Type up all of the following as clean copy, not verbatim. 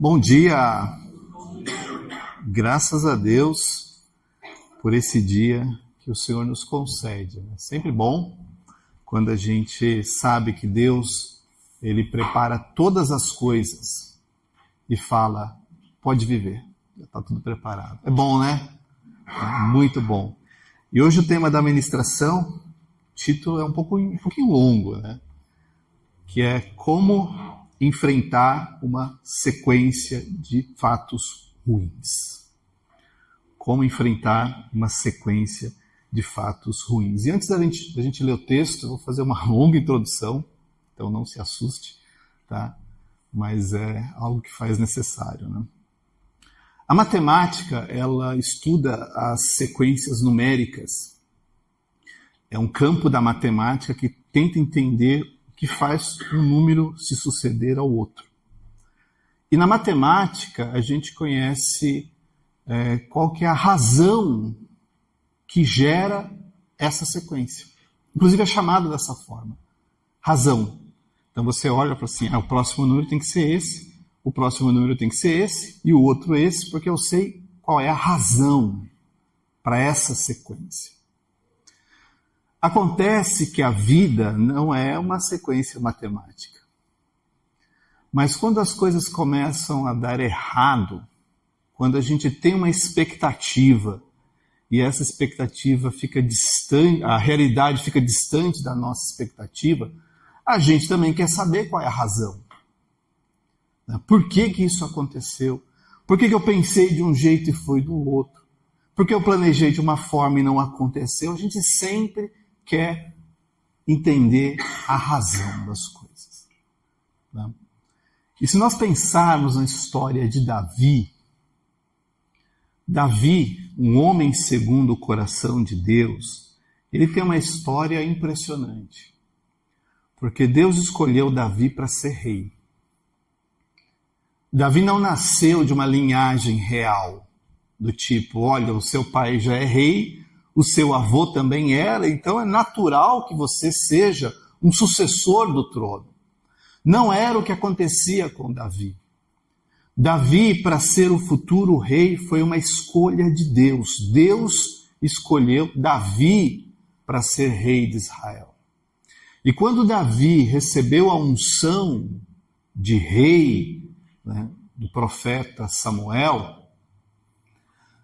Bom dia! Graças a Deus por esse dia que o Senhor nos concede. É sempre bom quando a gente sabe que Deus, Ele prepara todas as coisas e fala, pode viver, já está tudo preparado. É bom, né? É muito bom. E hoje o tema da ministração, o título é um pouquinho longo, né? Que é como enfrentar uma sequência de fatos ruins. Como enfrentar uma sequência de fatos ruins. E antes da gente ler o texto, eu vou fazer uma longa introdução, então não se assuste, tá? Mas é algo que faz necessário, né? A matemática, ela estuda as sequências numéricas. É um campo da matemática que tenta entender que faz um número se suceder ao outro. E na matemática, a gente conhece qual que é a razão que gera essa sequência. Inclusive é chamado dessa forma, razão. Então você olha e fala assim, o próximo número tem que ser esse, o próximo número tem que ser esse, e o outro esse, porque eu sei qual é a razão para essa sequência. Acontece que a vida não é uma sequência matemática. Mas quando as coisas começam a dar errado, quando a gente tem uma expectativa e essa expectativa fica distante, a realidade fica distante da nossa expectativa, a gente também quer saber qual é a razão. Por que isso aconteceu? Por que eu pensei de um jeito e foi do outro? Por que eu planejei de uma forma e não aconteceu? A gente sempre quer entender a razão das coisas. Né? E se nós pensarmos na história de Davi, um homem segundo o coração de Deus, ele tem uma história impressionante. Porque Deus escolheu Davi para ser rei. Davi não nasceu de uma linhagem real, do tipo, olha, o seu pai já é rei, o seu avô também era, então é natural que você seja um sucessor do trono. Não era o que acontecia com Davi. Davi, para ser o futuro rei, foi uma escolha de Deus. Deus escolheu Davi para ser rei de Israel. E quando Davi recebeu a unção de rei, né, do profeta Samuel,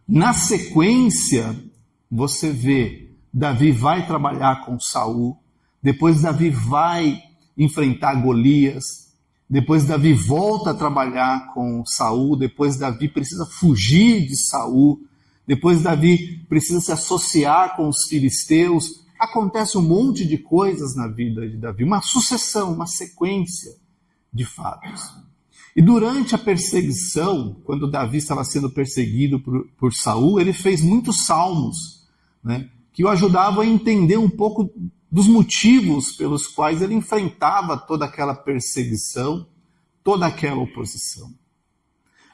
na sequência, você vê, Davi vai trabalhar com Saul, depois Davi vai enfrentar Golias, depois Davi volta a trabalhar com Saul, depois Davi precisa fugir de Saul, depois Davi precisa se associar com os filisteus. Acontece um monte de coisas na vida de Davi, uma sucessão, uma sequência de fatos. E durante a perseguição, quando Davi estava sendo perseguido por Saul, ele fez muitos salmos, né, que o ajudavam a entender um pouco dos motivos pelos quais ele enfrentava toda aquela perseguição, toda aquela oposição.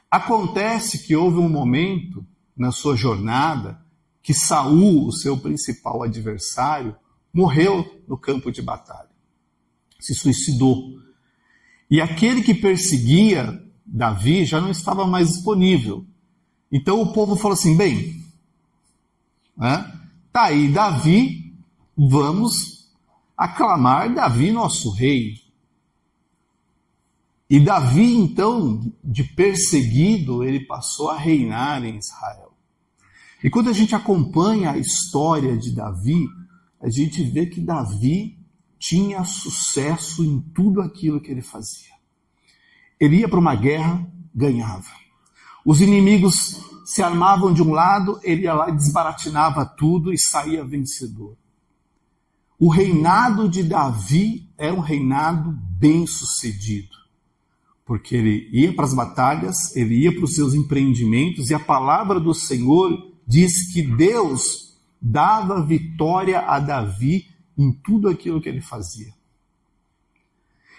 Acontece que houve um momento na sua jornada que Saul, o seu principal adversário, morreu no campo de batalha, se suicidou. E aquele que perseguia Davi já não estava mais disponível. Então o povo falou assim, bem, tá aí Davi, vamos aclamar Davi nosso rei. E Davi, então, de perseguido, ele passou a reinar em Israel. E quando a gente acompanha a história de Davi, a gente vê que Davi tinha sucesso em tudo aquilo que ele fazia. Ele ia para uma guerra, ganhava. Os inimigos se armavam de um lado, ele ia lá e desbaratinava tudo e saía vencedor. O reinado de Davi era um reinado bem sucedido, porque ele ia para as batalhas, ele ia para os seus empreendimentos, e a palavra do Senhor diz que Deus dava vitória a Davi em tudo aquilo que ele fazia.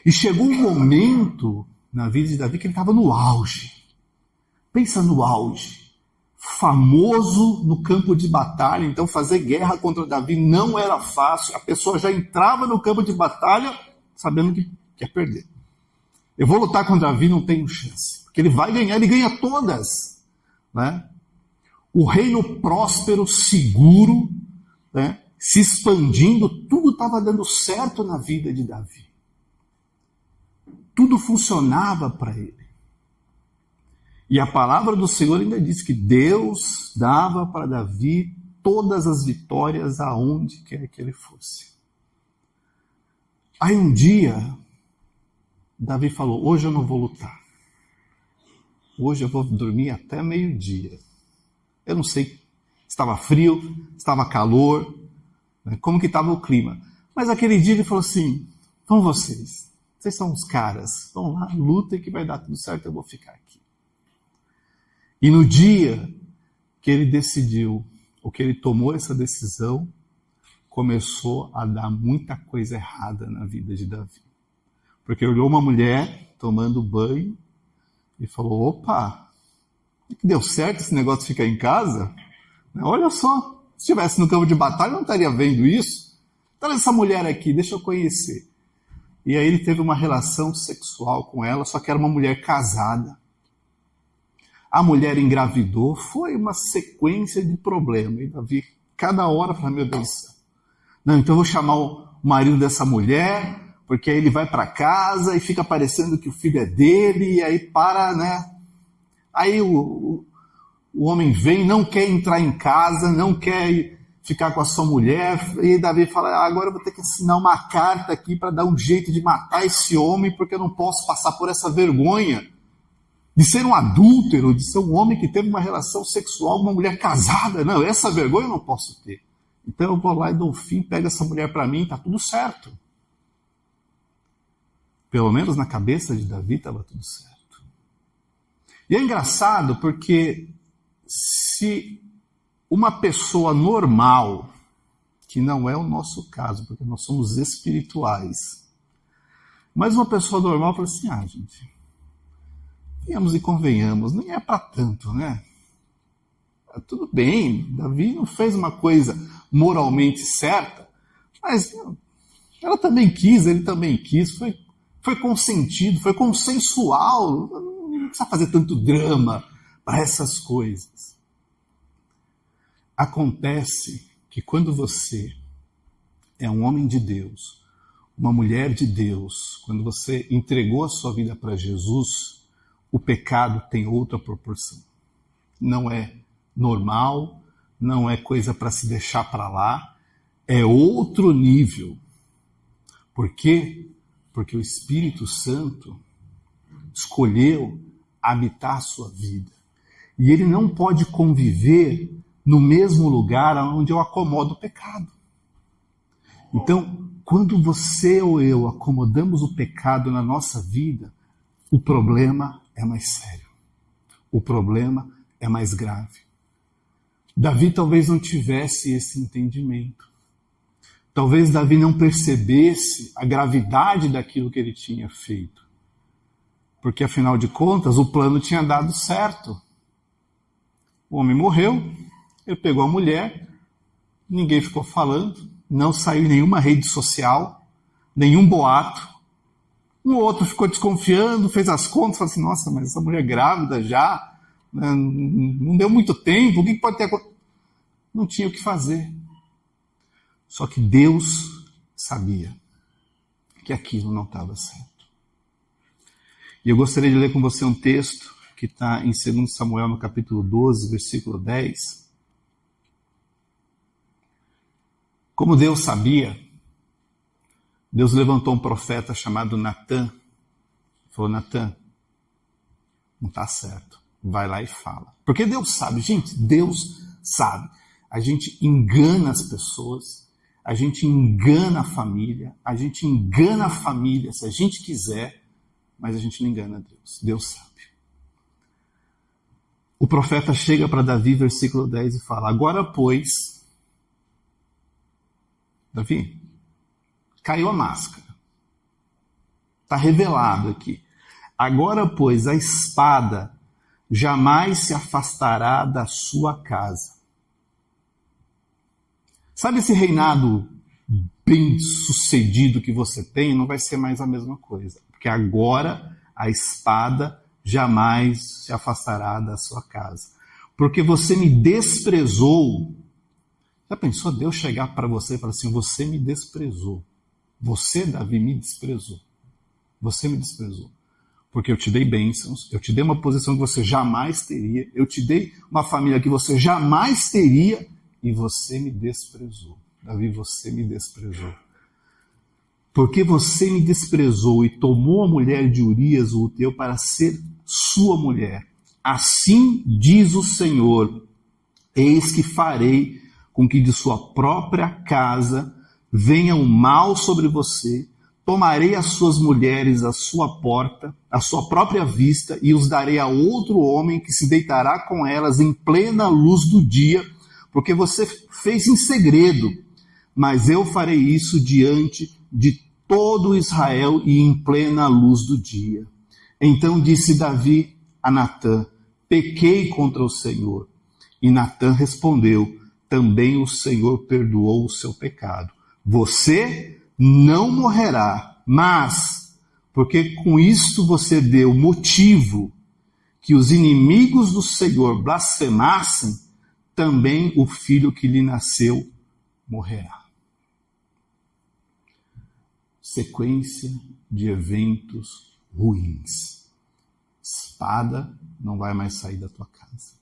E chegou um momento na vida de Davi que ele estava no auge. Pensa no auge. Famoso no campo de batalha, então fazer guerra contra Davi não era fácil. A pessoa já entrava no campo de batalha sabendo que ia perder. Eu vou lutar contra Davi, não tenho chance. que ele vai ganhar, ele ganha todas, né? O reino próspero, seguro, né? Se expandindo, tudo estava dando certo na vida de Davi. Tudo funcionava para ele. E a palavra do Senhor ainda diz que Deus dava para Davi todas as vitórias aonde quer que ele fosse. Aí um dia, Davi falou, hoje eu não vou lutar. Hoje eu vou dormir até meio-dia. Eu não sei se estava frio, estava calor, né, como que estava o clima. Mas aquele dia ele falou assim, vão vocês são os caras, vão lá, lutem que vai dar tudo certo, eu vou ficar aqui. E no dia que ele decidiu, ou que ele tomou essa decisão, começou a dar muita coisa errada na vida de Davi. Porque olhou uma mulher tomando banho e falou, opa, que deu certo esse negócio de ficar em casa? Olha só, se estivesse no campo de batalha, eu não estaria vendo isso. Então essa mulher aqui, deixa eu conhecer. E aí ele teve uma relação sexual com ela, só que era uma mulher casada. A mulher engravidou, foi uma sequência de problemas. E Davi, cada hora, fala, meu Deus do céu. Não, então eu vou chamar o marido dessa mulher, porque aí ele vai para casa e fica parecendo que o filho é dele, e aí para, né? Aí o homem vem, não quer entrar em casa, não quer ficar com a sua mulher, e Davi fala, agora eu vou ter que assinar uma carta aqui para dar um jeito de matar esse homem, porque eu não posso passar por essa vergonha de ser um adúltero, de ser um homem que teve uma relação sexual com uma mulher casada. Não, essa vergonha eu não posso ter. Então eu vou lá e dou um fim, pego essa mulher para mim, está tudo certo. Pelo menos na cabeça de Davi estava tudo certo. E é engraçado porque se uma pessoa normal, que não é o nosso caso, porque nós somos espirituais, mas uma pessoa normal fala assim, gente, venhamos e convenhamos, nem é para tanto, né? Tudo bem, Davi não fez uma coisa moralmente certa, mas ela também quis, ele também quis, foi consentido, foi consensual, não precisa fazer tanto drama para essas coisas. Acontece que quando você é um homem de Deus, uma mulher de Deus, quando você entregou a sua vida para Jesus, o pecado tem outra proporção. Não é normal, não é coisa para se deixar para lá, é outro nível. Por quê? Porque o Espírito Santo escolheu habitar a sua vida. E ele não pode conviver no mesmo lugar onde eu acomodo o pecado. Então, quando você ou eu acomodamos o pecado na nossa vida, o problema é mais sério. O problema é mais grave. Davi talvez não tivesse esse entendimento. Talvez Davi não percebesse a gravidade daquilo que ele tinha feito. Porque, afinal de contas, o plano tinha dado certo. O homem morreu, ele pegou a mulher, ninguém ficou falando, não saiu em nenhuma rede social, nenhum boato. Um outro ficou desconfiando, fez as contas, falou assim, nossa, mas essa mulher grávida já, não deu muito tempo, o que pode ter acontecido? Não tinha o que fazer. Só que Deus sabia que aquilo não estava certo. E eu gostaria de ler com você um texto que está em 2 Samuel, no capítulo 12, versículo 10. Como Deus sabia, Deus levantou um profeta chamado Natã. Falou, Natã, não está certo. Vai lá e fala. Porque Deus sabe, gente, Deus sabe. A gente engana as pessoas, a gente engana a família se a gente quiser, mas a gente não engana Deus. Deus sabe. O profeta chega para Davi, versículo 10, e fala, agora, pois, Davi, caiu a máscara. Está revelado aqui. Agora, pois, a espada jamais se afastará da sua casa. Sabe esse reinado bem sucedido que você tem? Não vai ser mais a mesma coisa. Porque agora a espada jamais se afastará da sua casa. Porque você me desprezou. Já pensou Deus chegar para você e falar assim, você me desprezou. Você, Davi, me desprezou. Você me desprezou. Porque eu te dei bênçãos, eu te dei uma posição que você jamais teria, eu te dei uma família que você jamais teria, e você me desprezou. Davi, você me desprezou. Porque você me desprezou e tomou a mulher de Urias, o Heteu, para ser sua mulher. Assim diz o Senhor, eis que farei com que de sua própria casa venha um mal sobre você, tomarei as suas mulheres à sua porta, à sua própria vista, e os darei a outro homem que se deitará com elas em plena luz do dia, porque você fez em segredo, mas eu farei isso diante de todo Israel e em plena luz do dia. Então disse Davi a Natã, pequei contra o Senhor. E Natã respondeu, também o Senhor perdoou o seu pecado. Você não morrerá, mas, porque com isto você deu motivo que os inimigos do Senhor blasfemassem, também o filho que lhe nasceu morrerá. Sequência de eventos ruins. Espada não vai mais sair da tua casa.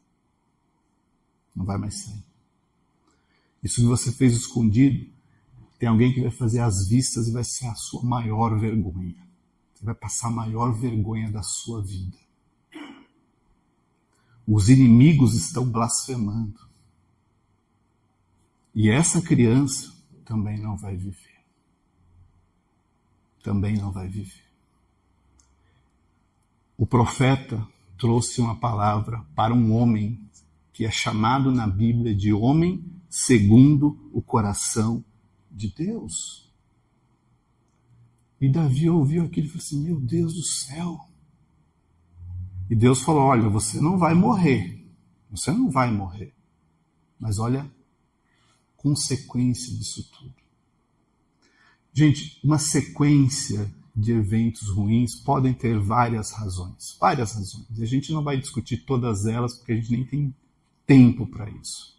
Não vai mais sair. Isso que você fez escondido, tem alguém que vai fazer às vistas e vai ser a sua maior vergonha. Você vai passar a maior vergonha da sua vida. Os inimigos estão blasfemando. E essa criança também não vai viver. Também não vai viver. O profeta trouxe uma palavra para um homem que é chamado na Bíblia de homem segundo o coração de Deus. E Davi ouviu aquilo e falou assim, meu Deus do céu. E Deus falou, olha, você não vai morrer. Você não vai morrer. Mas olha, consequência disso tudo. Gente, uma sequência de eventos ruins podem ter várias razões. Várias razões. E a gente não vai discutir todas elas porque a gente nem tem tempo para isso.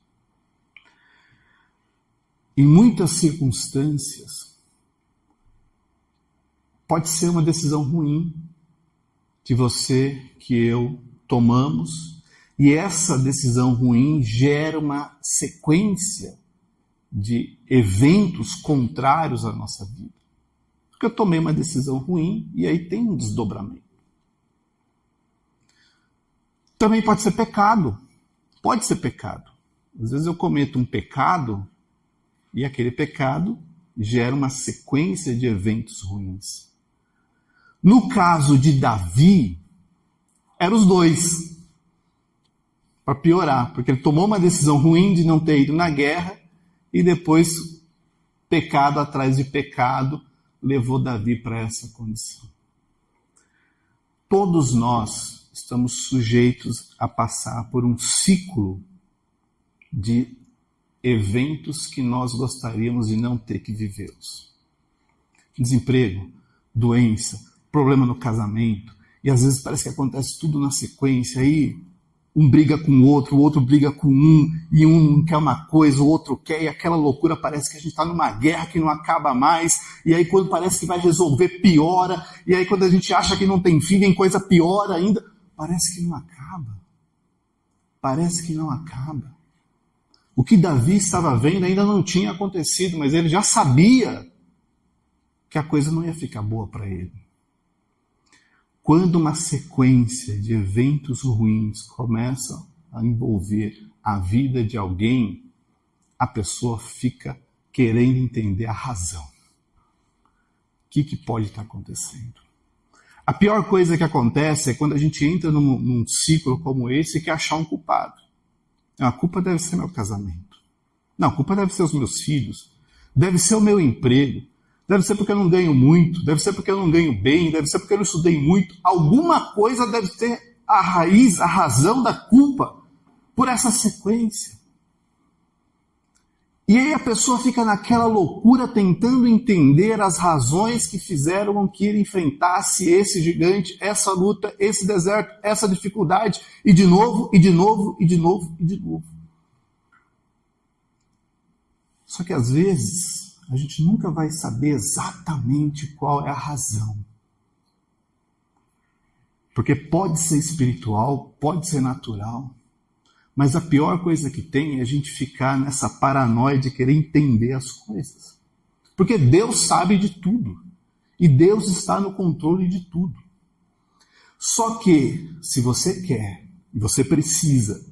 Em muitas circunstâncias, pode ser uma decisão ruim que você, que eu tomamos, e essa decisão ruim gera uma sequência de eventos contrários à nossa vida. Porque eu tomei uma decisão ruim e aí tem um desdobramento. Também pode ser pecado. Pode ser pecado. Às vezes eu cometo um pecado e aquele pecado gera uma sequência de eventos ruins. No caso de Davi, eram os dois. Para piorar, porque ele tomou uma decisão ruim de não ter ido na guerra e depois, pecado atrás de pecado, levou Davi para essa condição. Todos nós estamos sujeitos a passar por um ciclo de eventos que nós gostaríamos de não ter que vivê-los. Desemprego, doença, problema no casamento, e às vezes parece que acontece tudo na sequência, aí um briga com o outro briga com um, e um quer uma coisa, o outro quer, e aquela loucura parece que a gente está numa guerra que não acaba mais, e aí quando parece que vai resolver, piora, e aí quando a gente acha que não tem fim, vem coisa pior ainda, parece que não acaba. Parece que não acaba. O que Davi estava vendo ainda não tinha acontecido, mas ele já sabia que a coisa não ia ficar boa para ele. Quando uma sequência de eventos ruins começa a envolver a vida de alguém, a pessoa fica querendo entender a razão. O que pode estar acontecendo? A pior coisa que acontece é quando a gente entra num ciclo como esse e quer achar um culpado. A culpa deve ser meu casamento. Não, a culpa deve ser os meus filhos. Deve ser o meu emprego. Deve ser porque eu não ganho muito, deve ser porque eu não ganho bem, deve ser porque eu não estudei muito. Alguma coisa deve ter a raiz, a razão da culpa por essa sequência. E aí a pessoa fica naquela loucura tentando entender as razões que fizeram com que ele enfrentasse esse gigante, essa luta, esse deserto, essa dificuldade, e de novo, e de novo, e de novo, e de novo. Só que às vezes a gente nunca vai saber exatamente qual é a razão. Porque pode ser espiritual, pode ser natural, mas a pior coisa que tem é a gente ficar nessa paranoia de querer entender as coisas. Porque Deus sabe de tudo. E Deus está no controle de tudo. Só que, se você quer, e você precisa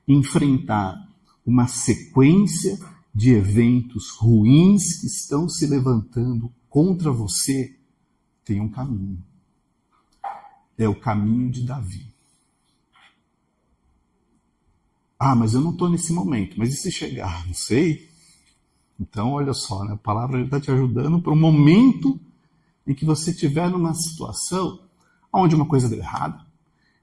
enfrentar uma sequência de eventos ruins que estão se levantando contra você, tem um caminho. É o caminho de Davi. Ah, mas eu não estou nesse momento. Mas e se chegar? Não sei. Então, olha só, né? A palavra está te ajudando para um momento em que você estiver numa situação onde uma coisa deu errado,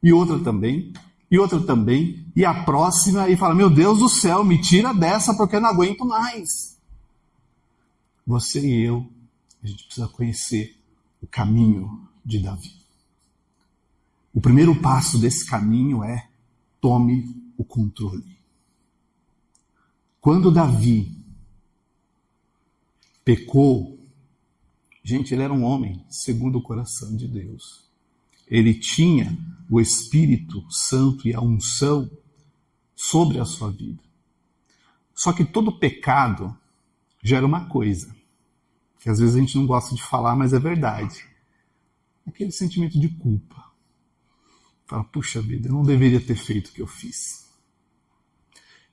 e outra também, e outra também, e a próxima, e fala, meu Deus do céu, me tira dessa porque eu não aguento mais. Você e eu, a gente precisa conhecer o caminho de Davi. O primeiro passo desse caminho é tome o controle. Quando Davi pecou, gente, ele era um homem segundo o coração de Deus. Ele tinha o Espírito Santo e a unção sobre a sua vida. Só que todo pecado gera uma coisa, que às vezes a gente não gosta de falar, mas é verdade. Aquele sentimento de culpa. Fala, puxa vida, eu não deveria ter feito o que eu fiz.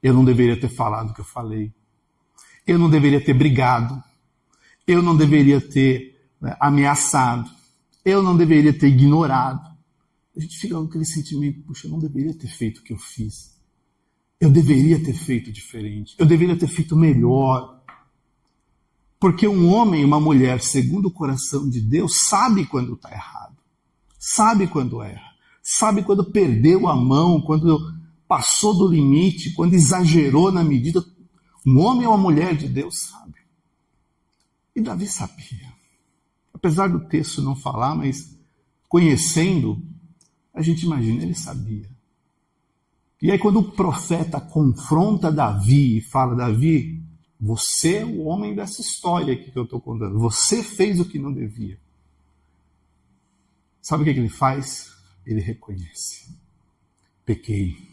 Eu não deveria ter falado o que eu falei. Eu não deveria ter brigado. Eu não deveria ter ameaçado. Eu não deveria ter ignorado. A gente fica com aquele sentimento, puxa, eu não deveria ter feito o que eu fiz. Eu deveria ter feito diferente. Eu deveria ter feito melhor. Porque um homem e uma mulher, segundo o coração de Deus, sabe quando está errado. Sabe quando erra. Sabe quando perdeu a mão, quando passou do limite, quando exagerou na medida. Um homem ou uma mulher de Deus sabe. E Davi sabia. Apesar do texto não falar, mas conhecendo, a gente imagina, ele sabia. E aí quando o profeta confronta Davi e fala, Davi, você é o homem dessa história aqui que eu estou contando. Você fez o que não devia. Sabe o que ele faz? Ele reconhece. Pequei.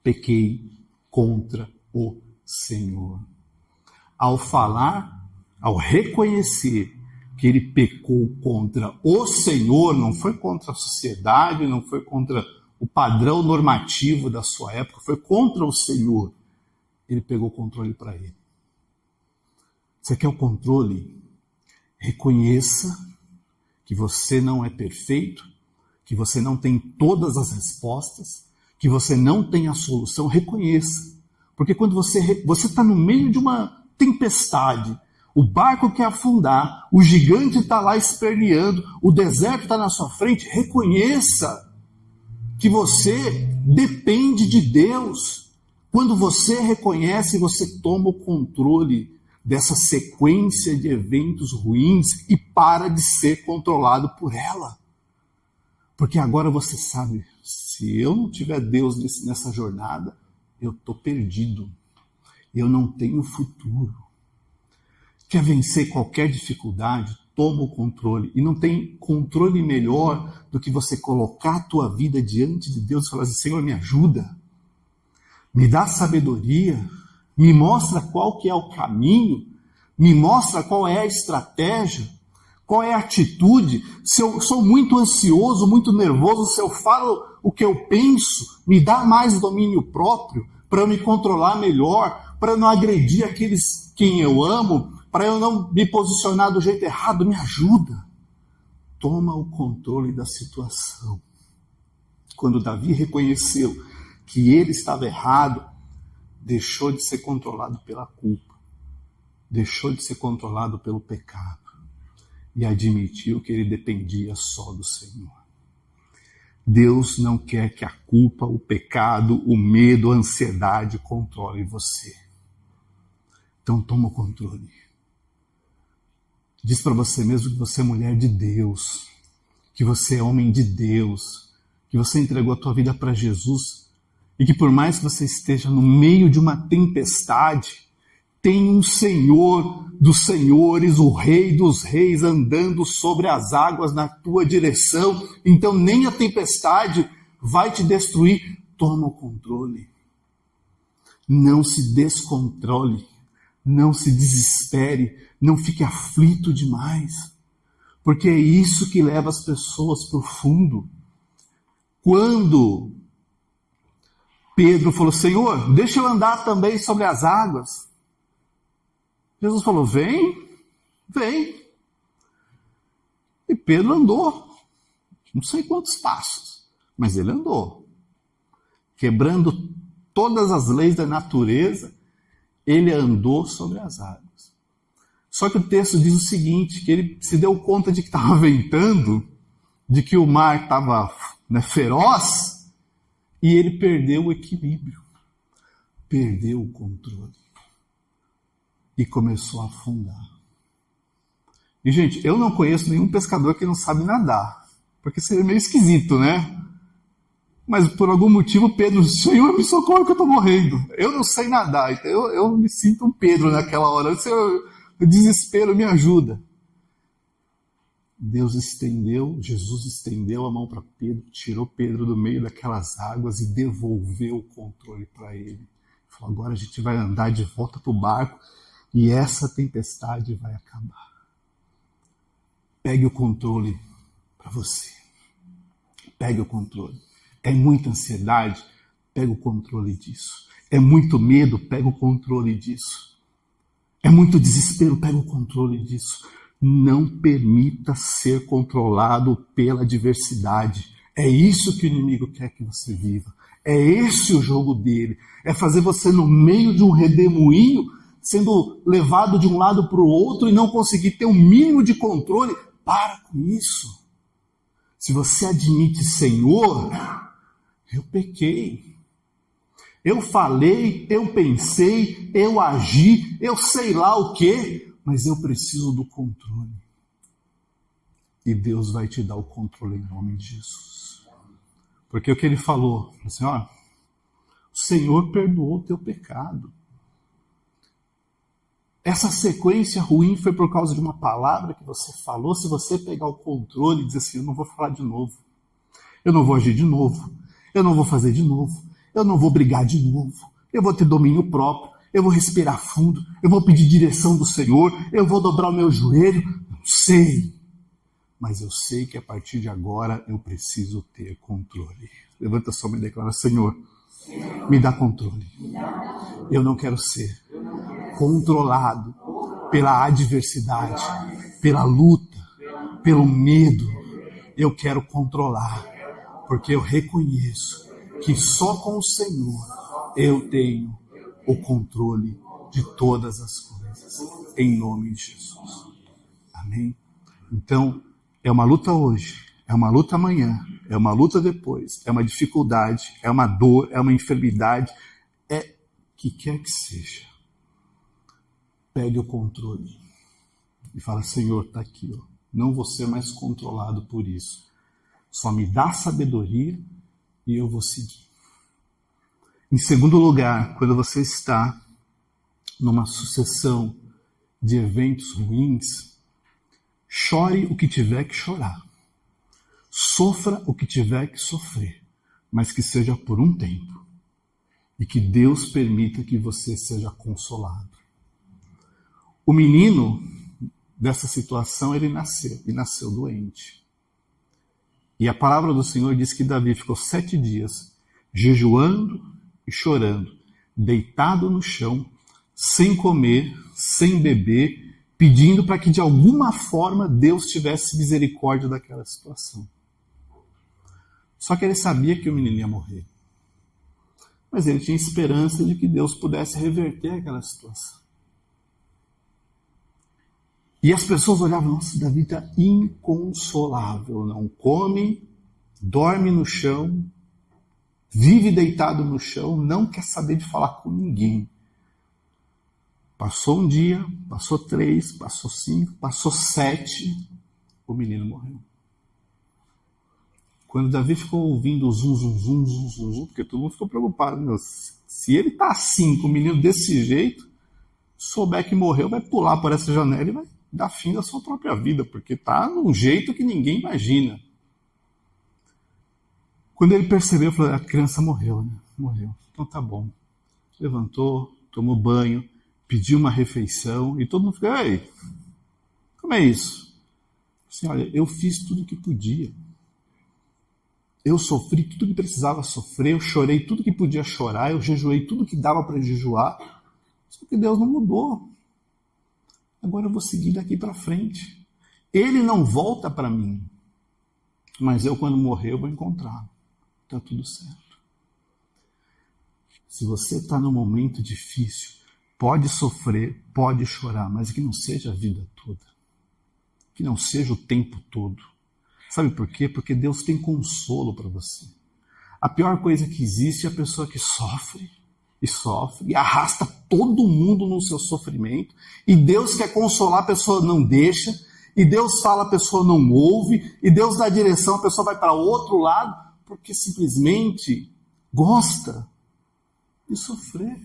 Pequei contra o Senhor. Ao falar, ao reconhecer que ele pecou contra o Senhor, não foi contra a sociedade, não foi contra o padrão normativo da sua época, foi contra o Senhor. Ele pegou o controle para ele. Você quer o controle? Reconheça que você não é perfeito, que você não tem todas as respostas, que você não tem a solução. Reconheça. Porque quando você está no meio de uma tempestade, o barco quer afundar, o gigante está lá esperneando, o deserto está na sua frente, reconheça que você depende de Deus. Quando você reconhece, você toma o controle dessa sequência de eventos ruins e para de ser controlado por ela. Porque agora você sabe, se eu não tiver Deus nessa jornada, eu estou perdido. Eu não tenho futuro. Quer vencer qualquer dificuldade? Toma o controle. E não tem controle melhor do que você colocar a tua vida diante de Deus e falar assim, Senhor, me ajuda. Me dá sabedoria. Me mostra qual que é o caminho. Me mostra qual é a estratégia. Qual é a atitude? Se eu sou muito ansioso, muito nervoso, se eu falo o que eu penso, me dá mais domínio próprio para eu me controlar melhor, para eu não agredir aqueles quem eu amo, para eu não me posicionar do jeito errado. Me ajuda. Toma o controle da situação. Quando Davi reconheceu que ele estava errado, deixou de ser controlado pela culpa, deixou de ser controlado pelo pecado e admitiu que ele dependia só do Senhor. Deus não quer que a culpa, o pecado, o medo, a ansiedade controlem você. Então toma o controle. Diz para você mesmo que você é mulher de Deus, que você é homem de Deus, que você entregou a tua vida para Jesus e que por mais que você esteja no meio de uma tempestade, tem um Senhor dos senhores, o Rei dos reis andando sobre as águas na tua direção. Então nem a tempestade vai te destruir. Toma o controle. Não se descontrole. Não se desespere. Não fique aflito demais. Porque é isso que leva as pessoas para o fundo. Quando Pedro falou, Senhor, deixa eu andar também sobre as águas. Jesus falou, vem. E Pedro andou. Não sei quantos passos, mas ele andou. Quebrando todas as leis da natureza, ele andou sobre as águas. Só que o texto diz o seguinte, que ele se deu conta de que estava ventando, de que o mar estava feroz, e ele perdeu o equilíbrio, perdeu o controle e começou a afundar. E, gente, eu não conheço nenhum pescador que não sabe nadar, porque seria meio esquisito, né? Mas por algum motivo Pedro disse, Senhor, me socorre que eu estou morrendo. Eu não sei nadar, então eu me sinto um Pedro naquela hora. O desespero me ajuda. Jesus estendeu a mão para Pedro, tirou Pedro do meio daquelas águas e devolveu o controle para ele. Falou, agora a gente vai andar de volta para o barco e essa tempestade vai acabar. Pegue o controle para você. Pegue o controle. É muita ansiedade? Pega o controle disso. É muito medo? Pega o controle disso. É muito desespero? Pega o controle disso. Não permita ser controlado pela adversidade. É isso que o inimigo quer que você viva. É esse o jogo dele. É fazer você no meio de um redemoinho, sendo levado de um lado para o outro e não conseguir ter um mínimo de controle. Para com isso. Se você admite, Senhor, eu pequei. Eu falei, eu pensei, eu agi, eu sei lá o quê, mas eu preciso do controle. E Deus vai te dar o controle em nome de Jesus. Porque o que ele falou, assim, ó, o Senhor perdoou o teu pecado. Essa sequência ruim foi por causa de uma palavra que você falou. Se você pegar o controle e dizer assim, eu não vou falar de novo, eu não vou agir de novo, eu não vou fazer de novo, eu não vou brigar de novo, eu vou ter domínio próprio, eu vou respirar fundo, eu vou pedir direção do Senhor, eu vou dobrar o meu joelho, não sei. Mas eu sei que a partir de agora eu preciso ter controle. Levanta sua mão e declara, Senhor, me dá controle. Eu não quero ser controlado pela adversidade, pela luta, pelo medo. Eu quero controlar, porque eu reconheço que só com o Senhor eu tenho o controle de todas as coisas, em nome de Jesus. Amém? Então, é uma luta hoje, é uma luta amanhã, é uma luta depois, é uma dificuldade, é uma dor, é uma enfermidade, é que quer que seja. Pegue o controle e fala, Senhor, está aqui, ó. Não vou ser mais controlado por isso. Só me dá sabedoria e eu vou seguir. Em segundo lugar, quando você está numa sucessão de eventos ruins, chore o que tiver que chorar. Sofra o que tiver que sofrer, mas que seja por um tempo. E que Deus permita que você seja consolado. O menino dessa situação, ele nasceu doente. E a palavra do Senhor diz que Davi ficou 7 dias jejuando e chorando, deitado no chão, sem comer, sem beber, pedindo para que de alguma forma Deus tivesse misericórdia daquela situação. Só que ele sabia que o menino ia morrer. Mas ele tinha esperança de que Deus pudesse reverter aquela situação. E as pessoas olhavam, nossa, Davi está inconsolável, não come, dorme no chão, vive deitado no chão, não quer saber de falar com ninguém. Passou um dia, passou 3, passou 5, passou 7, o menino morreu. Quando Davi ficou ouvindo o zum, zum, zum, zum, zum, zum, porque todo mundo ficou preocupado. Meu, se ele está assim, com o menino desse jeito, souber que morreu, vai pular por essa janela e vai dar fim da sua própria vida, porque está num jeito que ninguém imagina. Quando ele percebeu, falou, a criança morreu, né? Morreu. Então tá bom. Levantou, tomou banho, pediu uma refeição e todo mundo ficou, ei, como é isso? Assim, olha, eu fiz tudo o que podia. Eu sofri tudo que precisava sofrer, eu chorei tudo que podia chorar, eu jejuei tudo que dava para jejuar. Só que Deus não mudou. Agora eu vou seguir daqui para frente. Ele não volta para mim, mas eu, quando morrer, eu vou encontrá-lo. Está tudo certo. Se você está num momento difícil, pode sofrer, pode chorar, mas que não seja a vida toda. Que não seja o tempo todo. Sabe por quê? Porque Deus tem consolo para você. A pior coisa que existe é a pessoa que sofre e arrasta todo mundo no seu sofrimento, e Deus quer consolar, a pessoa não deixa, e Deus fala, a pessoa não ouve, e Deus dá direção, a pessoa vai para outro lado, porque simplesmente gosta de sofrer.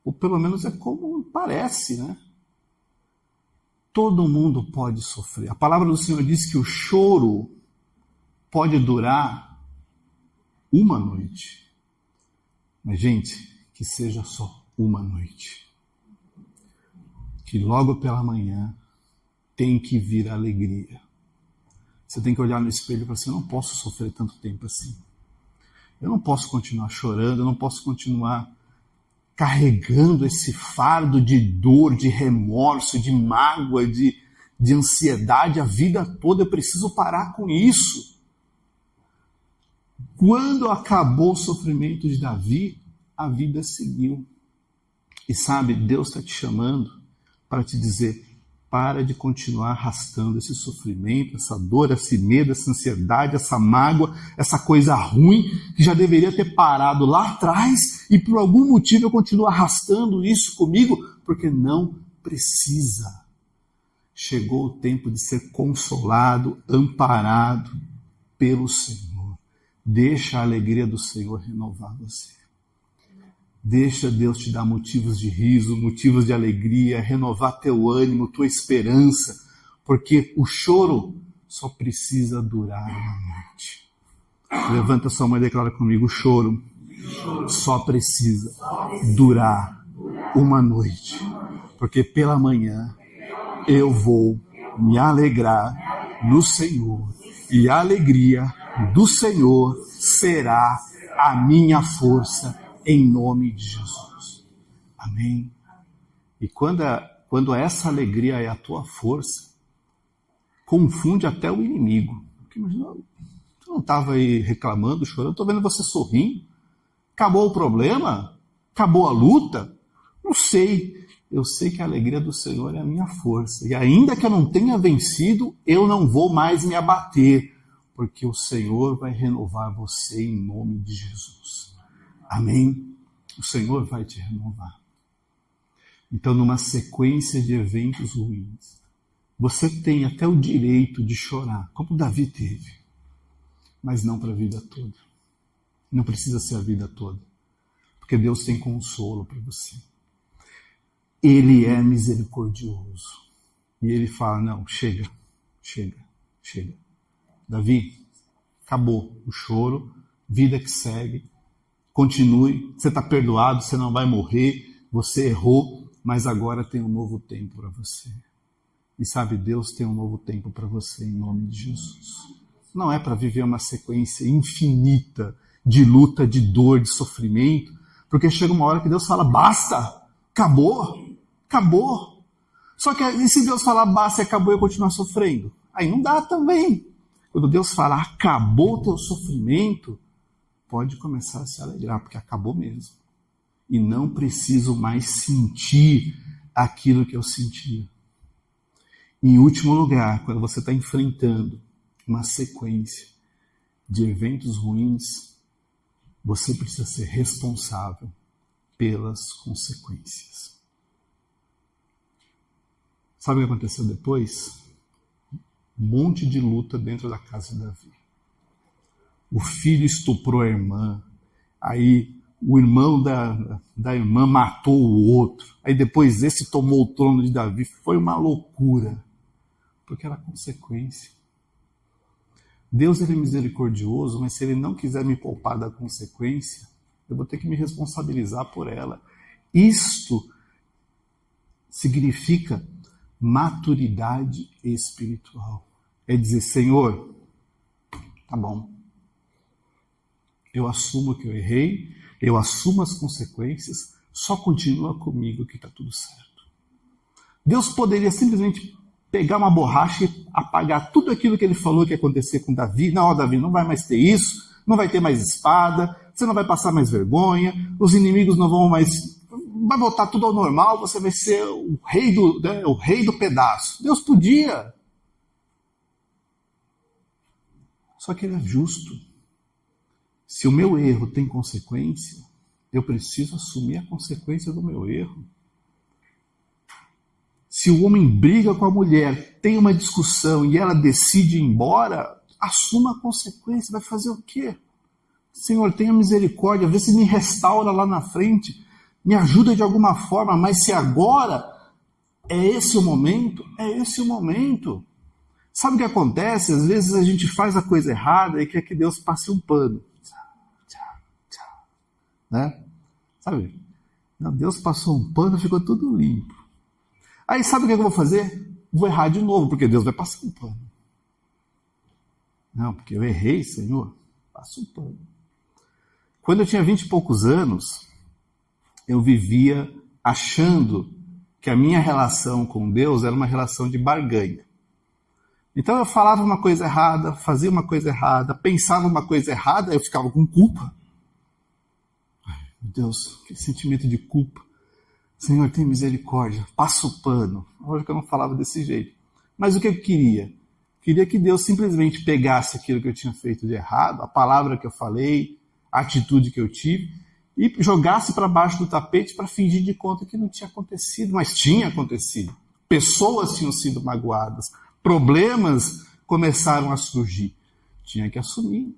Ou pelo menos é como parece, né? Todo mundo pode sofrer. A palavra do Senhor diz que o choro pode durar uma noite. Mas, gente, que seja só uma noite. Que logo pela manhã tem que vir a alegria. Você tem que olhar no espelho e falar assim, eu não posso sofrer tanto tempo assim. Eu não posso continuar chorando, eu não posso continuar carregando esse fardo de dor, de remorso, de mágoa, de ansiedade a vida toda. Eu preciso parar com isso. Quando acabou o sofrimento de Davi, a vida seguiu. E sabe, Deus está te chamando para te dizer, para de continuar arrastando esse sofrimento, essa dor, esse medo, essa ansiedade, essa mágoa, essa coisa ruim, que já deveria ter parado lá atrás, e por algum motivo eu continuo arrastando isso comigo, porque não precisa. Chegou o tempo de ser consolado, amparado pelo Senhor. Deixa a alegria do Senhor renovar você. Deixa Deus te dar motivos de riso, motivos de alegria, renovar teu ânimo, tua esperança, porque o choro só precisa durar uma noite. Levanta sua mão e declara comigo, o choro só precisa durar uma noite, porque pela manhã eu vou me alegrar no Senhor, e a alegria do Senhor será a minha força em nome de Jesus. Amém? E quando essa alegria é a tua força, confunde até o inimigo. Porque imagina, você não estava aí reclamando, chorando, estou vendo você sorrindo. Acabou o problema? Acabou a luta? Não sei. Eu sei que a alegria do Senhor é a minha força. E ainda que eu não tenha vencido, eu não vou mais me abater, porque o Senhor vai renovar você em nome de Jesus. Amém? O Senhor vai te renovar. Então, numa sequência de eventos ruins, você tem até o direito de chorar, como Davi teve, mas não para a vida toda. Não precisa ser a vida toda, porque Deus tem consolo para você. Ele é misericordioso. E ele fala, não, chega. Davi, acabou o choro, vida que segue, continue, você está perdoado, você não vai morrer, você errou, mas agora tem um novo tempo para você. E sabe, Deus tem um novo tempo para você em nome de Jesus. Não é para viver uma sequência infinita de luta, de dor, de sofrimento, porque chega uma hora que Deus fala, basta, acabou. Só que e se Deus falar basta e acabou e eu continuar sofrendo? Aí não dá também. Quando Deus falar acabou o teu sofrimento, pode começar a se alegrar, porque acabou mesmo. E não preciso mais sentir aquilo que eu sentia. Em último lugar, quando você está enfrentando uma sequência de eventos ruins, você precisa ser responsável pelas consequências. Sabe o que aconteceu depois? Um monte de luta dentro da casa de Davi. O filho estuprou a irmã, aí o irmão da irmã matou o outro, aí depois esse tomou o trono de Davi. Foi uma loucura, porque era consequência. Deus, ele é misericordioso, mas se ele não quiser me poupar da consequência, eu vou ter que me responsabilizar por ela. Isto significa maturidade espiritual. É dizer, Senhor, tá bom, eu assumo que eu errei, eu assumo as consequências, só continua comigo que está tudo certo. Deus poderia simplesmente pegar uma borracha e apagar tudo aquilo que ele falou que ia acontecer com Davi. Não, Davi, não vai mais ter isso, não vai ter mais espada, você não vai passar mais vergonha, os inimigos não vão mais... Vai voltar tudo ao normal, você vai ser o rei do pedaço. Deus podia. Só que ele é justo. Se o meu erro tem consequência, eu preciso assumir a consequência do meu erro. Se o homem briga com a mulher, tem uma discussão e ela decide ir embora, assuma a consequência. Vai fazer o quê? Senhor, tenha misericórdia, vê se me restaura lá na frente, me ajuda de alguma forma, mas se agora é esse o momento, é esse o momento. Sabe o que acontece? Às vezes a gente faz a coisa errada e quer que Deus passe um pano. Né? Sabe? Não, Deus passou um pano, ficou tudo limpo. Aí sabe o que eu vou fazer? Vou errar de novo, porque Deus vai passar um pano. Não, porque eu errei, Senhor, passa um pano. Quando eu tinha 20 e poucos anos, eu vivia achando que a minha relação com Deus era uma relação de barganha. Então eu falava uma coisa errada, fazia uma coisa errada, pensava uma coisa errada, eu ficava com culpa. Ai, meu Deus, que sentimento de culpa. Senhor, tem misericórdia, passa o pano. Lógico que eu não falava desse jeito. Mas o que eu queria? Queria que Deus simplesmente pegasse aquilo que eu tinha feito de errado, a palavra que eu falei, a atitude que eu tive, e jogasse para baixo do tapete para fingir de conta que não tinha acontecido, mas tinha acontecido. Pessoas tinham sido magoadas, problemas começaram a surgir. Tinha que assumir.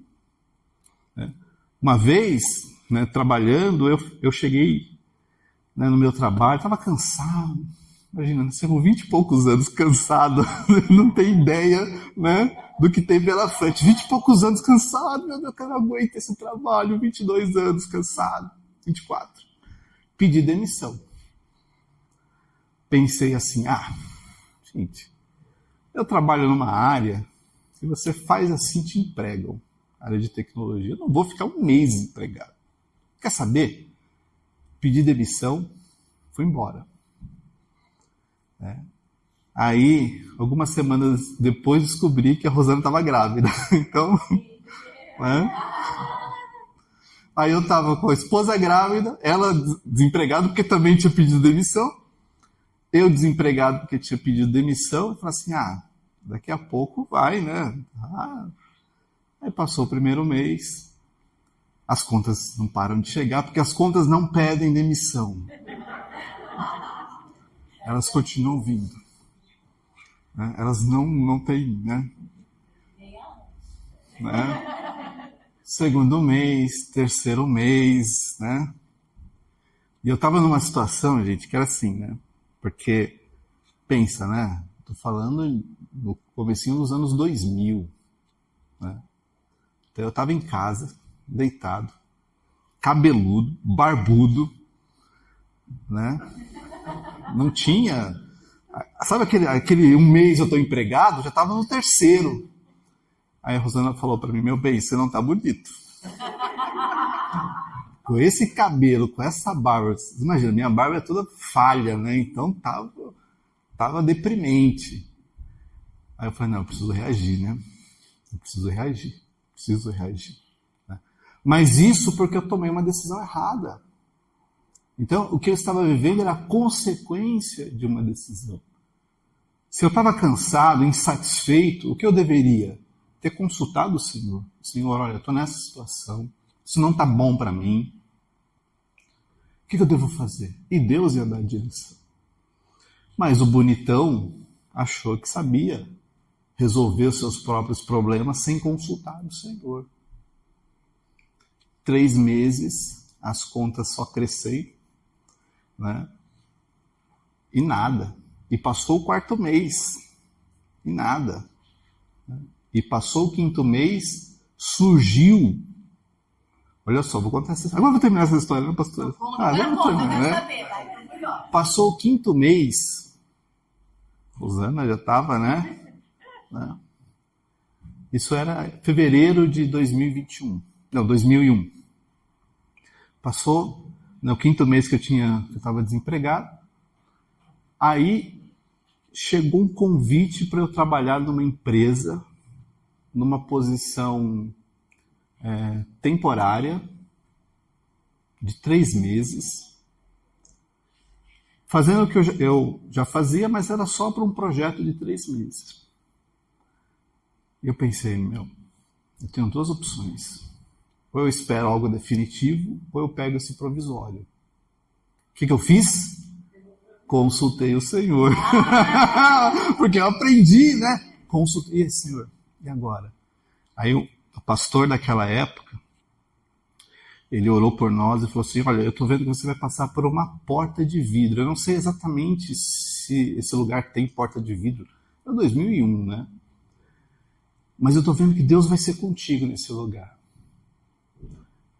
Uma vez, trabalhando, eu cheguei no meu trabalho, estava cansado. Imagina, você com 20 e poucos anos cansado, não tem ideia do que tem pela frente. 20 e poucos anos cansado, meu Deus, eu não aguento esse trabalho. 22 anos cansado, 24. Pedi demissão. Pensei assim, gente, eu trabalho numa área, se você faz assim, te empregam. Área de tecnologia, eu não vou ficar um mês empregado. Quer saber? Pedi demissão, fui embora. Aí, algumas semanas depois, descobri que a Rosana estava grávida. Então, aí eu estava com a esposa grávida, ela desempregada porque também tinha pedido demissão, eu desempregado porque tinha pedido demissão. Eu falei assim, daqui a pouco vai, né? Aí passou o primeiro mês, as contas não param de chegar, porque as contas não pedem demissão. Elas continuam vindo. Elas não têm, Segundo mês, terceiro mês, E eu estava numa situação, gente, que era assim, Porque, pensa, Estou falando no comecinho dos anos 2000, Então eu estava em casa, deitado, cabeludo, barbudo, Não tinha... Sabe aquele um mês eu estou empregado? Já estava no terceiro. Aí a Rosana falou para mim, meu bem, você não está bonito. Com esse cabelo, com essa barba, imagina, minha barba é toda falha, Então tava deprimente. Aí eu falei, não, eu preciso reagir, Eu preciso reagir. Mas isso porque eu tomei uma decisão errada. Então, o que eu estava vivendo era a consequência de uma decisão. Se eu estava cansado, insatisfeito, o que eu deveria? Ter consultado o Senhor. Senhor, olha, eu estou nessa situação, isso não está bom para mim. O que eu devo fazer? E Deus ia dar a direção. Mas o bonitão achou que sabia resolver os seus próprios problemas sem consultar o Senhor. 3 meses, as contas só cresceram, né? E nada. E passou o 4º mês, e nada. E passou o 5º mês, surgiu. Olha só, vou contar essa história. Agora vou terminar essa história, né, pastor? Agora vou terminar, né? Passou o 5º mês. Rosana já estava, né? Isso era fevereiro de 2021. Não, 2001. Passou, o 5º mês que eu estava desempregado. Aí chegou um convite para eu trabalhar numa empresa, numa posição temporária, de 3 meses, fazendo o que eu já fazia, mas era só para um projeto de 3 meses. E eu pensei, eu tenho 2 opções. Ou eu espero algo definitivo, ou eu pego esse provisório. O que eu fiz? Consultei o Senhor. Porque eu aprendi, né? Consultei, Senhor, e agora? Aí o pastor daquela época, ele orou por nós e falou assim, olha, eu estou vendo que você vai passar por uma porta de vidro. Eu não sei exatamente se esse lugar tem porta de vidro. É 2001, né? Mas eu estou vendo que Deus vai ser contigo nesse lugar.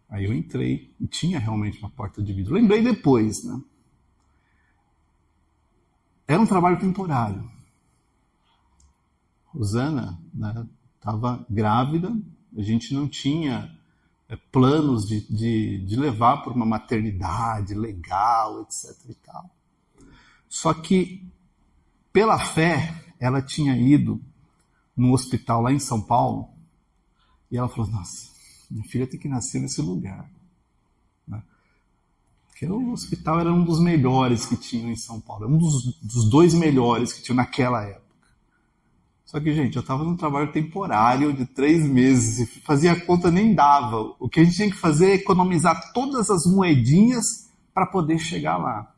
Aí eu entrei e tinha realmente uma porta de vidro. Lembrei depois, né? Era um trabalho temporário. Rosana, né, estava grávida, a gente não tinha planos de levar para uma maternidade legal, etc. e tal. Só que, pela fé, ela tinha ido num hospital lá em São Paulo e ela falou, nossa, minha filha tem que nascer nesse lugar. Porque o hospital era um dos melhores que tinham em São Paulo, um dos 2 melhores que tinham naquela época. Só que, gente, eu estava num trabalho temporário de 3 meses, e fazia a conta, nem dava. O que a gente tinha que fazer é economizar todas as moedinhas para poder chegar lá.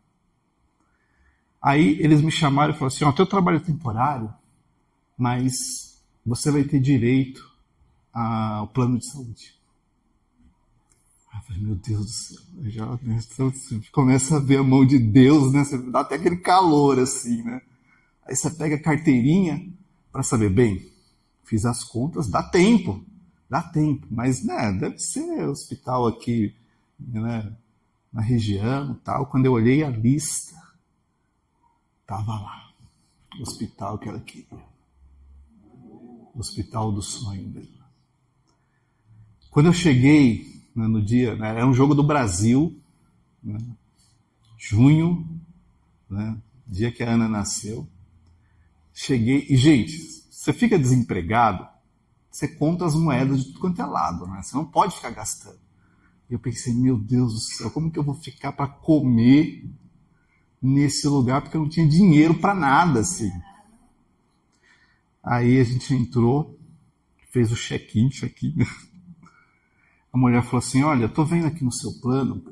Aí eles me chamaram e falaram assim, teu trabalho é temporário, mas você vai ter direito ao plano de saúde. Eu falei, meu Deus do céu, eu já começa a ver a mão de Deus, né? Você dá até aquele calor assim, né? Aí você pega a carteirinha para saber, bem, fiz as contas, dá tempo, mas né, deve ser hospital aqui, né, na região e tal. Quando eu olhei a lista, estava lá, o hospital que ela queria, o hospital do sonho dela. Quando eu cheguei, né, no dia, né, era um jogo do Brasil, né, junho, né, dia que a Ana nasceu. Cheguei, e gente, você fica desempregado, você conta as moedas de tudo quanto é lado, né? Você não pode ficar gastando. E eu pensei, meu Deus do céu, como que eu vou ficar para comer nesse lugar? Porque eu não tinha dinheiro para nada, assim. Aí a gente entrou, fez o check-in. A mulher falou assim, olha, eu tô vendo aqui no seu plano,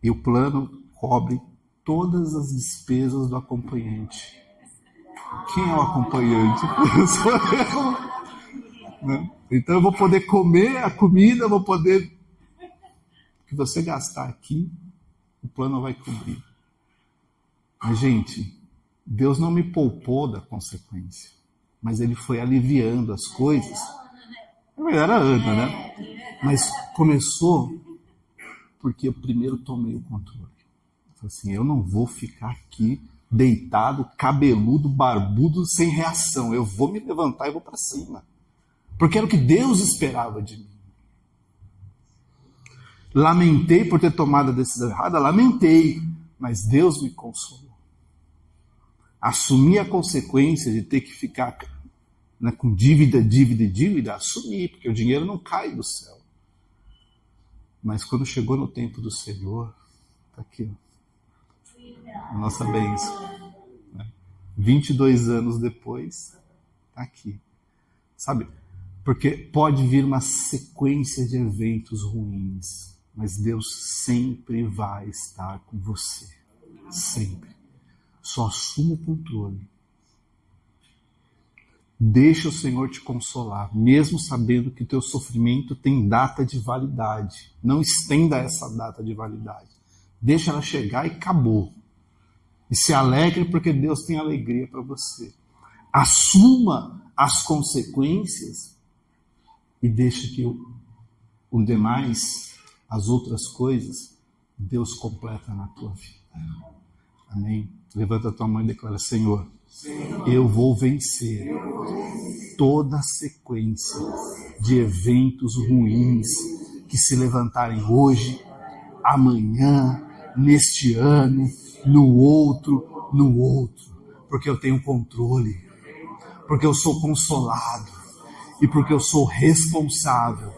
e o plano cobre todas as despesas do acompanhante. Quem é o acompanhante? Sou eu. Né? Então eu vou poder comer a comida, vou poder... O que você gastar aqui, o plano vai cobrir. Mas, gente, Deus não me poupou da consequência, mas Ele foi aliviando as coisas. Era a Ana, né? Mas começou porque eu primeiro tomei o controle. Assim, eu não vou ficar aqui deitado, cabeludo, barbudo, sem reação. Eu vou me levantar e vou para cima. Porque era o que Deus esperava de mim. Lamentei por ter tomado a decisão errada, lamentei, mas Deus me consolou. Assumi a consequência de ter que ficar, né, com dívida, assumi, porque o dinheiro não cai do céu. Mas quando chegou no tempo do Senhor, está aqui, ó, a nossa bênção. 22 anos depois, está aqui. Sabe? Porque pode vir uma sequência de eventos ruins. mas Deus sempre vai estar com você. Sempre. Só assuma o controle. Deixa o Senhor te consolar, mesmo sabendo que o teu sofrimento tem data de validade. Não estenda essa data de validade. Deixa ela chegar e acabou. E se alegre porque Deus tem alegria para você. Assuma as consequências e deixa que o demais, as outras coisas, Deus completa na tua vida. Amém? Levanta a tua mão e declara: Senhor, eu vou vencer toda a sequência de eventos ruins que se levantarem hoje, amanhã, neste ano, no outro, porque eu tenho controle, porque eu sou consolado e porque eu sou responsável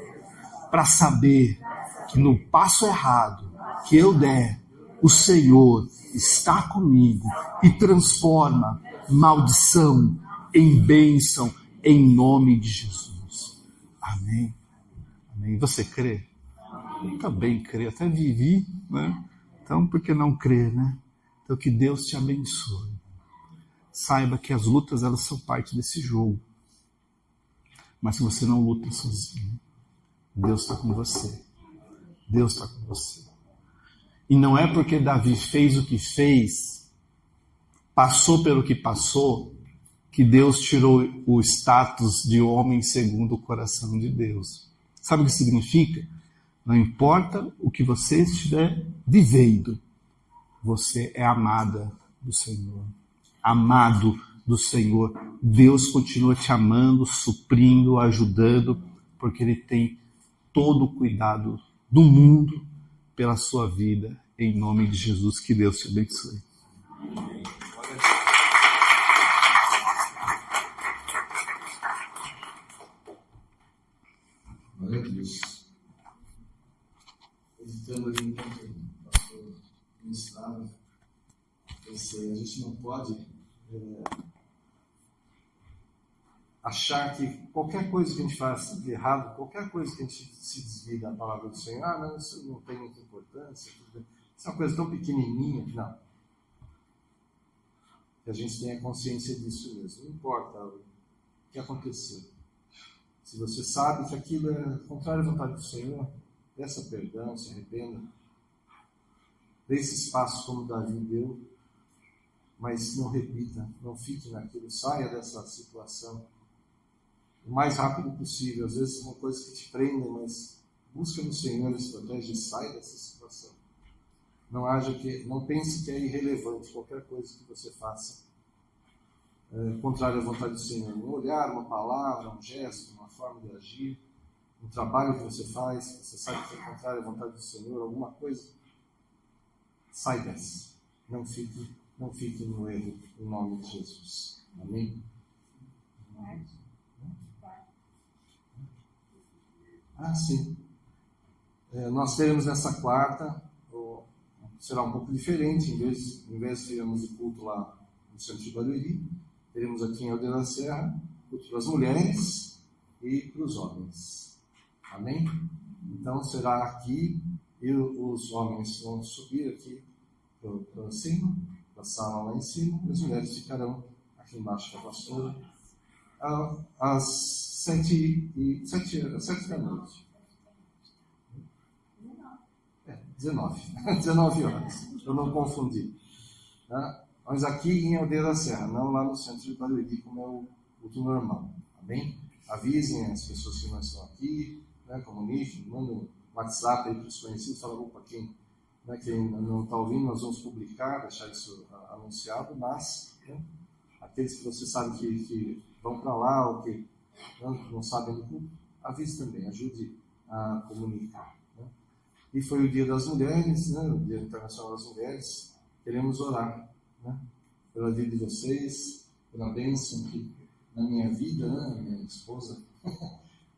para saber que no passo errado que eu der, o Senhor está comigo e transforma maldição em bênção, em nome de Jesus. Amém. Amém. Você crê? Eu também creio, até vivi, né? Então, por que não crer, né? Então, que Deus te abençoe. Saiba que as lutas, elas são parte desse jogo. Mas se você não luta sozinho, Deus está com você. Deus está com você. E não é porque Davi fez o que fez, passou pelo que passou, que Deus tirou o status de homem segundo o coração de Deus. Sabe o que significa? Não importa o que você estiver vivendo, você é amada do Senhor. Amado do Senhor. Deus continua te amando, suprindo, ajudando, porque Ele tem todo o cuidado do mundo pela sua vida. Em nome de Jesus, que Deus te abençoe. Glória a Deus. Editando ali enquanto o pastor ministrava, a gente não pode achar que qualquer coisa que a gente faça de errado, qualquer coisa que a gente se desvie da palavra do Senhor, não, isso não tem muita importância, isso é uma coisa tão pequenininha. Não. Que a gente tenha consciência disso mesmo. Não importa o que aconteceu. Se você sabe que aquilo é contrário à vontade do Senhor, peça perdão, se arrependa. Dê esses passos como Davi deu, mas não repita, não fique naquilo, saia dessa situação o mais rápido possível. Às vezes são coisas que te prendem, mas busca no Senhor a estratégia e sai dessa situação. Não pense que é irrelevante qualquer coisa que você faça contrário à vontade do Senhor. Um olhar, uma palavra, um gesto, uma forma de agir, um trabalho que você faz, você sabe que é contrário à vontade do Senhor, alguma coisa, sai dessa. Não fique no erro, em nome de Jesus. Amém? Sim. Nós teremos nessa quarta, será um pouco diferente, em vez de termos o culto lá no centro de Barueri, teremos aqui em Aldeia da Serra, culto para as mulheres e para os homens. Amém? Então será aqui, e os homens vão subir aqui para cima, para a sala lá em cima, e as mulheres ficarão aqui embaixo da pastora, às 7 da noite. 19 horas, eu não confundi. Tá? Mas aqui em Aldeia da Serra, não lá no centro de Barueri, como é o culto normal. Amém? Avisem as pessoas que não estão aqui, né, comuniquem, mandem um WhatsApp aí para os conhecidos, falam para quem não está ouvindo, nós vamos publicar, deixar isso anunciado, mas aqueles que você sabe que vão para lá ou que não sabem do culto, avise também, ajude a comunicar. Né? E foi o Dia das Mulheres, né, o Dia Internacional das Mulheres. Queremos orar, né, pela vida de vocês, pela bênção que na minha vida, né, minha esposa,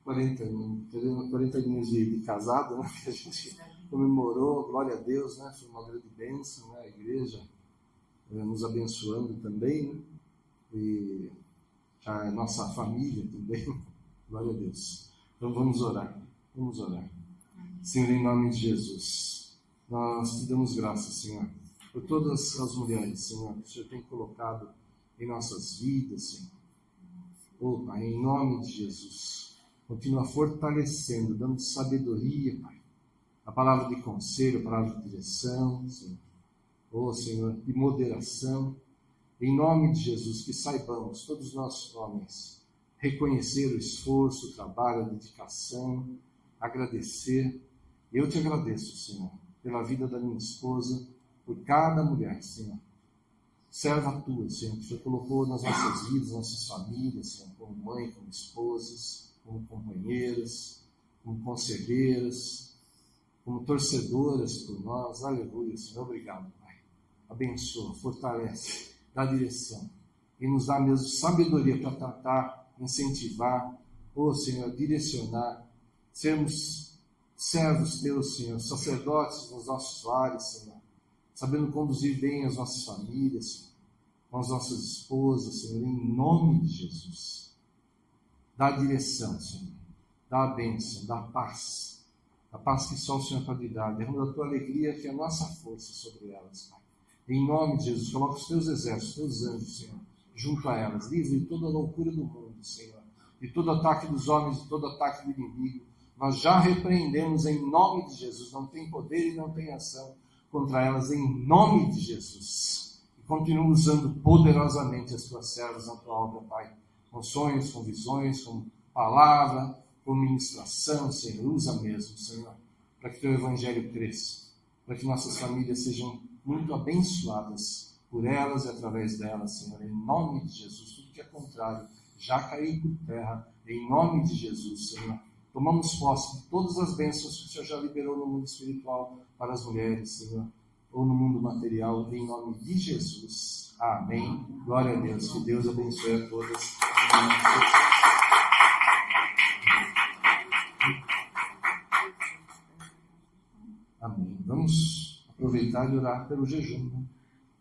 40 anos de casado, né, que a gente comemorou, glória a Deus, né, foi uma grande bênção, né, a igreja nos abençoando também, né, e a nossa família também, glória a Deus. Então vamos orar. Senhor, em nome de Jesus, nós te damos graças, Senhor, por todas as mulheres, Senhor, que o Senhor tem colocado em nossas vidas, Senhor. Oh, Pai, em nome de Jesus, continua fortalecendo, dando sabedoria, Pai, a palavra de conselho, a palavra de direção, Senhor. Oh, Senhor, de moderação. Em nome de Jesus, que saibamos, todos nós homens, reconhecer o esforço, o trabalho, a dedicação, agradecer. Eu te agradeço, Senhor, pela vida da minha esposa, por cada mulher, Senhor. Serva tua, Senhor, que o Senhor colocou nas nossas vidas, nas nossas famílias, Senhor, como mãe, como esposas, como companheiras, como conselheiras, como torcedoras por nós. Aleluia, Senhor. Obrigado, Pai. Abençoa, fortalece, dá direção e nos dá mesmo sabedoria para tratar, incentivar, Senhor, direcionar, sermos servos teus, Senhor, sacerdotes nos nossos lares, Senhor, sabendo conduzir bem as nossas famílias, Senhor, com as nossas esposas, Senhor, em nome de Jesus. Dá direção, Senhor, dá a bênção, dá a paz que só o Senhor pode dar. Derrama a tua alegria, que é a nossa força sobre elas, Pai. Em nome de Jesus, coloca os teus exércitos, os teus anjos, Senhor, junto a elas. Livre de toda a loucura do mundo, Senhor, de todo ataque dos homens, de todo ataque do inimigo. Nós já repreendemos em nome de Jesus. Não tem poder e não tem ação contra elas, em nome de Jesus. E continua usando poderosamente as tuas servas na tua obra, Pai, com sonhos, com visões, com palavra, com ministração, Senhor. Usa mesmo, Senhor, para que teu evangelho cresça, para que nossas famílias sejam muito abençoadas por elas e através delas, Senhor, em nome de Jesus. Tudo que é contrário já caiu por terra, em nome de Jesus, Senhor. Tomamos posse de todas as bênçãos que o Senhor já liberou no mundo espiritual para as mulheres, Senhor, ou no mundo material, em nome de Jesus. Amém. Glória a Deus. Que Deus abençoe a todas. Amém. Vamos aproveitar e orar pelo jejum, né?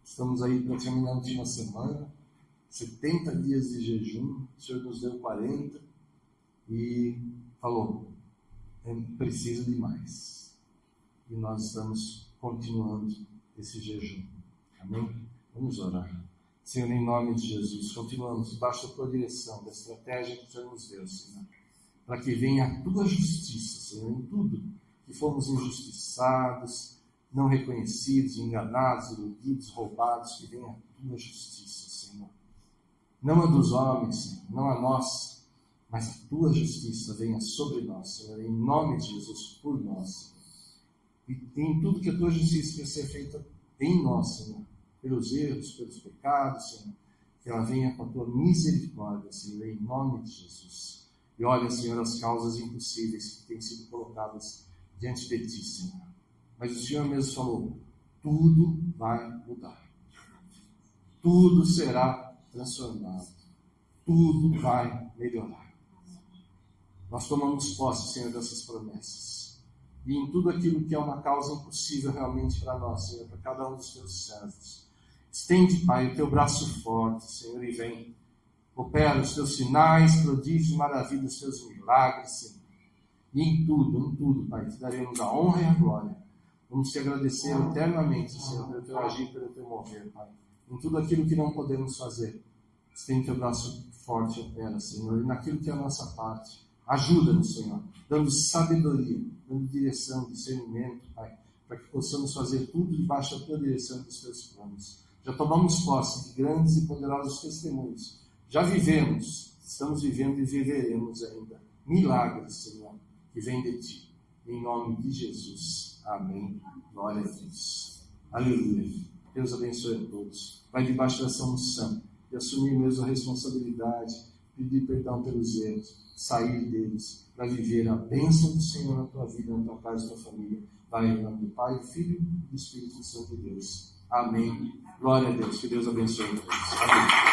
Estamos aí praticamente na última semana, 70 dias de jejum. O Senhor nos deu 40 e falou, precisa de mais. E nós estamos continuando esse jejum. Amém? Vamos orar. Senhor, em nome de Jesus, continuamos debaixo da tua direção, da estratégia que o Senhor nos deu, Senhor, para que venha a tua justiça, Senhor, em tudo que fomos injustiçados, não reconhecidos, enganados, iludidos, roubados, que venha a tua justiça, Senhor. Não a dos homens, Senhor, não a nós, mas a tua justiça venha sobre nós, Senhor, em nome de Jesus, por nós, Senhor. E em tudo que a tua justiça quer ser feita em nós, Senhor, pelos erros, pelos pecados, Senhor, que ela venha com a tua misericórdia, Senhor, em nome de Jesus. E olha, Senhor, as causas impossíveis que têm sido colocadas diante de ti, Senhor. Mas o Senhor mesmo falou, tudo vai mudar. Tudo será transformado. Tudo vai melhorar. Nós tomamos posse, Senhor, dessas promessas. E em tudo aquilo que é uma causa impossível realmente para nós, Senhor, para cada um dos teus servos. Estende, Pai, o teu braço forte, Senhor, e vem. Opera os teus sinais, prodígios, maravilhas, os teus milagres, Senhor. E em tudo, Pai, te daremos a honra e a glória. Vamos te agradecer eternamente, Senhor, pelo teu agir, pelo teu mover, Pai. Em tudo aquilo que não podemos fazer, estende teu braço forte e opera, Senhor. E naquilo que é a nossa parte, ajuda-nos, Senhor, dando sabedoria, dando direção, discernimento, Pai, para que possamos fazer tudo debaixo da tua direção e dos teus planos. Já tomamos posse de grandes e poderosos testemunhos. Já vivemos, estamos vivendo e viveremos ainda milagres, Senhor, que vêm de ti. Em nome de Jesus. Amém. Glória a Deus. Aleluia. Deus abençoe a todos. Vai debaixo dessa unção e assumir mesmo a responsabilidade, pedir perdão pelos erros, sair deles, para viver a bênção do Senhor na tua vida, na tua casa, na tua família. Vai em nome do Pai, do Filho e do Espírito Santo de Deus. Amém. Glória a Deus. Que Deus abençoe a todos. Amém.